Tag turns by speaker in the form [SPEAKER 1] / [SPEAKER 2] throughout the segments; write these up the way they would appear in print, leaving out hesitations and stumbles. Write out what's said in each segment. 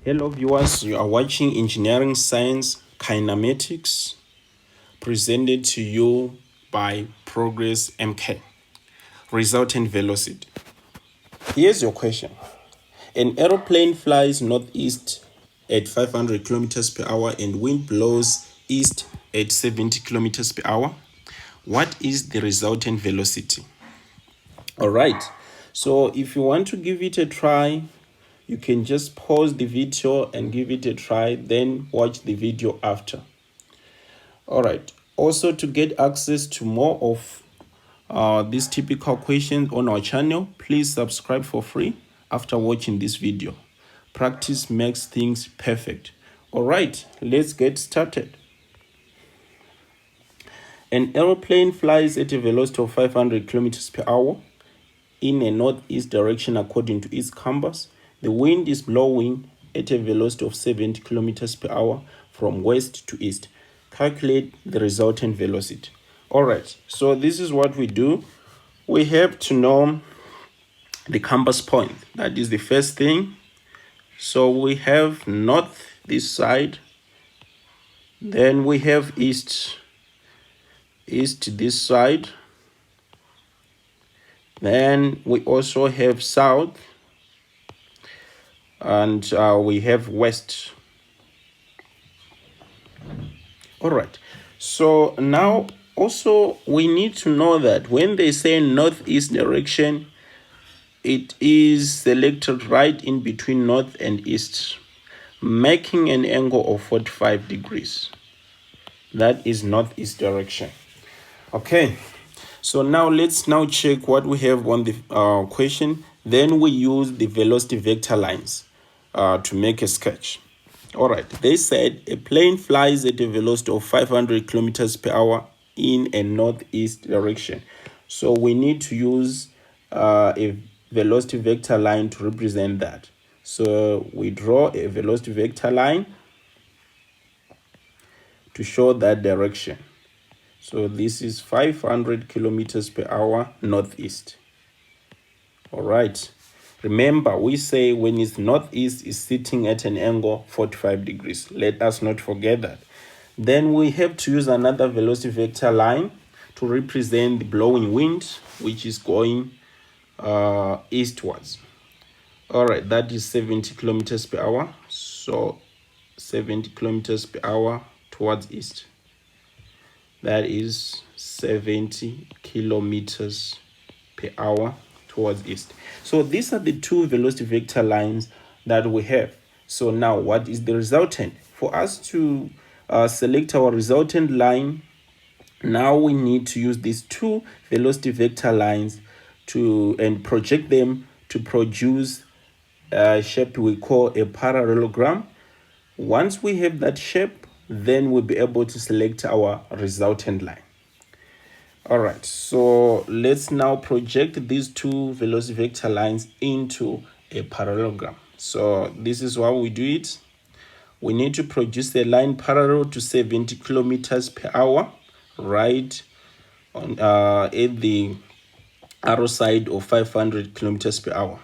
[SPEAKER 1] Hello viewers, you are watching Engineering Science Kinematics presented to you by Progress MK. Resultant velocity. Here's your question. An aeroplane flies northeast at 500 kilometers per hour and wind blows east at 70 kilometers per hour. What is the resultant velocity? All right, so if you want to give it a try, you can just pause the video and give it a try, then watch the video after. All right, also to get access to more of these typical questions on our channel, please subscribe for free after watching this video. Practice makes things perfect. All right, let's get started. An aeroplane flies at a velocity of 500 kilometers per hour in a northeast direction according to its compass. The wind is blowing at a velocity of 70 kilometers per hour from west to east. Calculate the resultant velocity. All right, so this is what we do. We have to know the compass point. That is the first thing. So we have north this side. Then we have east this side. Then we also have south. And we have west. All right, so now also we need to know that when they say northeast direction, it is selected right in between north and east, making an angle of 45 degrees. That is northeast direction. Okay, so now let's now check what we have on the question. Then we use the velocity vector lines to make a sketch. All right, they said a plane flies at a velocity of 500 kilometers per hour in a northeast direction. So we need to use a velocity vector line to represent that. So we draw a velocity vector line to show that direction. So this is 500 kilometers per hour northeast. All right. Remember, we say when it's northeast, is sitting at an angle 45 degrees. Let us not forget that. Then we have to use another velocity vector line to represent the blowing wind, which is going eastwards. All right, that is 70 kilometers per hour. So 70 kilometers per hour towards east. That is 70 kilometers per hour towards east. So these are the two velocity vector lines that we have. So now what is the resultant? For us to select our resultant line, now we need to use these two velocity vector lines and project them to produce a shape we call a parallelogram. Once we have that shape, then we'll be able to select our resultant line. All right, so let's now project these two velocity vector lines into a parallelogram. So this is how we do it. We need to produce a line parallel to 70 kilometers per hour, right on at the arrow side of 500 kilometers per hour.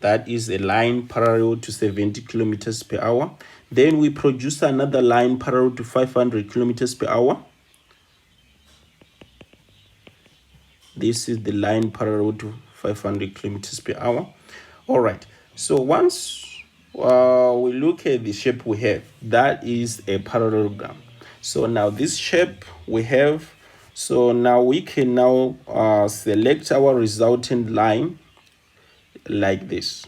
[SPEAKER 1] That is a line parallel to 70 kilometers per hour. Then we produce another line parallel to 500 kilometers per hour. This is the line parallel to 500 kilometers per hour. All right, so once we look at the shape we have, that is a parallelogram. So now this shape we have, so now we can now select our resultant line like this.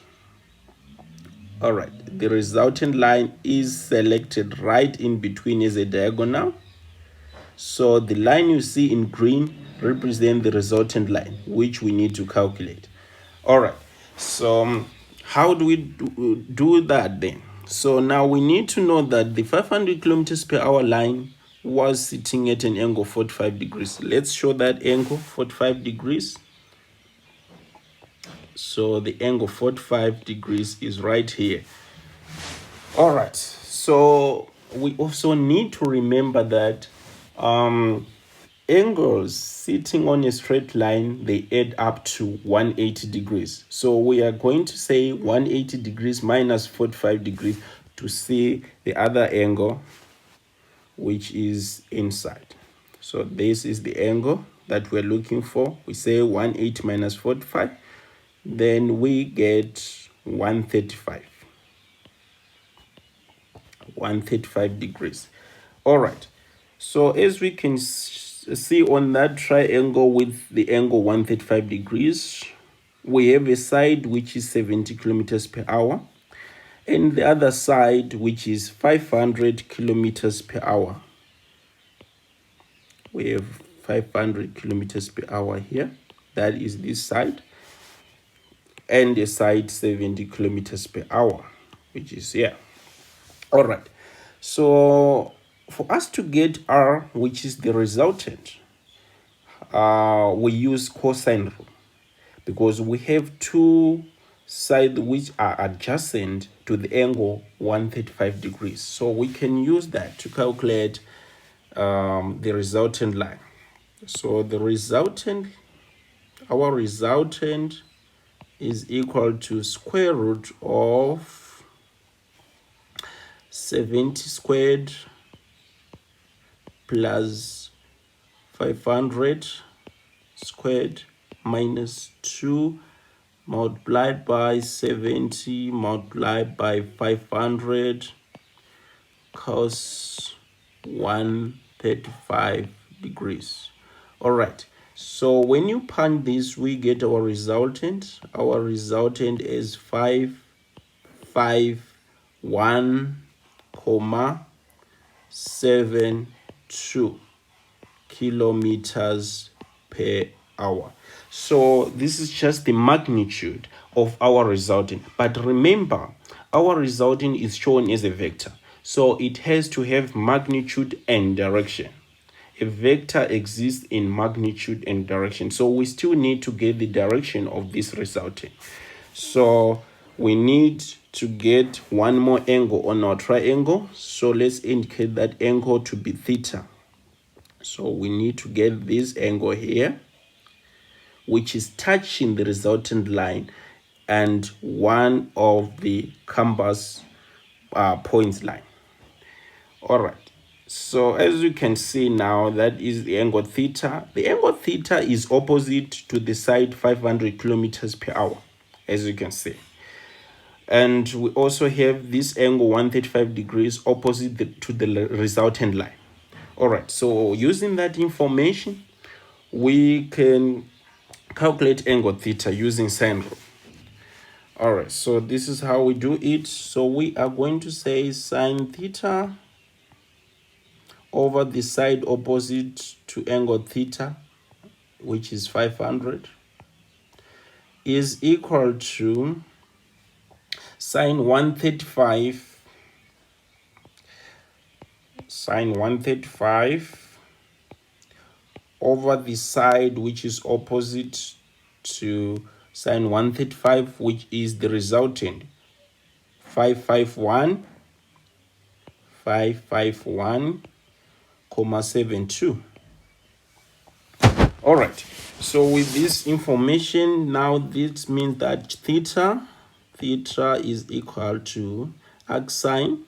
[SPEAKER 1] All right, the resultant line is selected right in between as a diagonal. So the line you see in green represents the resultant line, which we need to calculate. All right, so how do we do that then? So now we need to know that the 500 kilometers per hour line was sitting at an angle 45 degrees. Let's show that angle 45 degrees. So the angle 45 degrees is right here. All right, so we also need to remember that angles sitting on a straight line, they add up to 180 degrees. So we are going to say 180 degrees minus 45 degrees to see the other angle, which is inside. So this is the angle that we're looking for. We say 180 minus 45, then we get 135 degrees. All right, so as we can see on that triangle with the angle 135 degrees, we have a side which is 70 kilometers per hour and the other side which is 500 kilometers per hour. We have 500 kilometers per hour here, that is this side, and the side 70 kilometers per hour, which is here. All right, so for us to get R, which is the resultant, we use cosine rule because we have two sides which are adjacent to the angle 135 degrees. So we can use that to calculate the resultant line. So the resultant, our resultant is equal to square root of 70 squared plus 500 squared minus 2 multiplied by 70 multiplied by 500 cos 135 degrees. All right, so when you punch this, we get our resultant. Our resultant is 551,72 kilometers per hour. So this is just the magnitude of our resultant. But remember, our resultant is shown as a vector, so it has to have magnitude and direction. A vector exists in magnitude and direction, so we still need to get the direction of this resultant. So we need to get one more angle on our triangle, so let's indicate that angle to be theta. So we need to get this angle here, which is touching the resultant line and one of the compass points line. All right, so as you can see now, that is the angle theta. The angle theta is opposite to the side 500 kilometers per hour, as you can see. And we also have this angle 135 degrees opposite to the resultant line. All right, so using that information, we can calculate angle theta using sine rule. All right, so this is how we do it. So we are going to say sine theta over the side opposite to angle theta, which is 500, is equal to sine 135 over the side which is opposite to sine 135, which is the resultant, 551,72. All right, so with this information now, this means that theta is equal to arc sine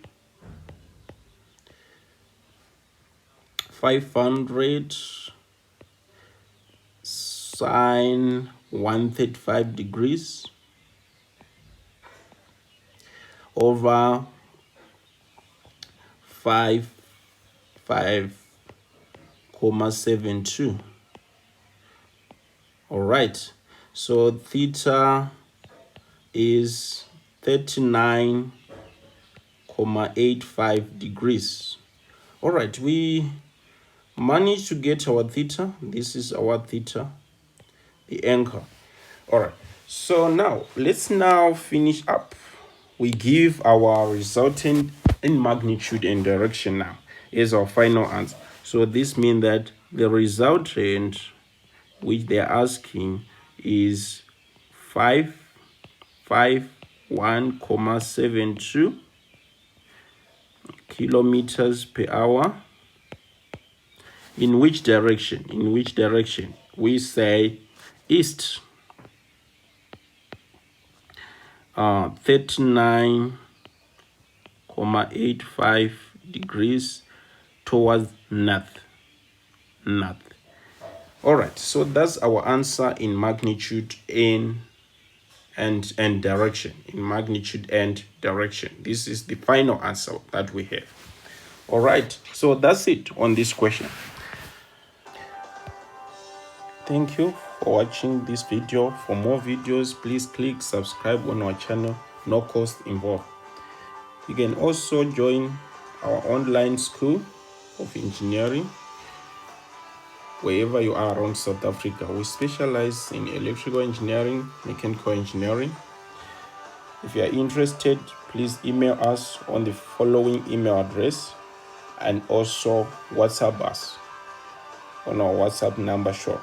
[SPEAKER 1] 500 sine 135 degrees over 55,72. All right, so theta is 39,85 degrees. All right, we managed to get our theta. This is our theta, the anchor. All right, so now let's now finish up. We give our resultant in magnitude and direction now as our final answer. So this means that the resultant which they are asking is 551,72 kilometers per hour In which direction? In which direction? We say east. 39.85 degrees towards north. All right, so that's our answer in magnitude and direction. In magnitude and direction, this is the final answer that we have. All right, so that's it on this question. Thank you for watching this video. For more videos, please click subscribe on our channel. No cost involved. You can also join our online school of engineering wherever you are around South Africa. We specialize in electrical engineering, mechanical engineering. If you are interested, please email us on the following email address and also WhatsApp us on our WhatsApp number short.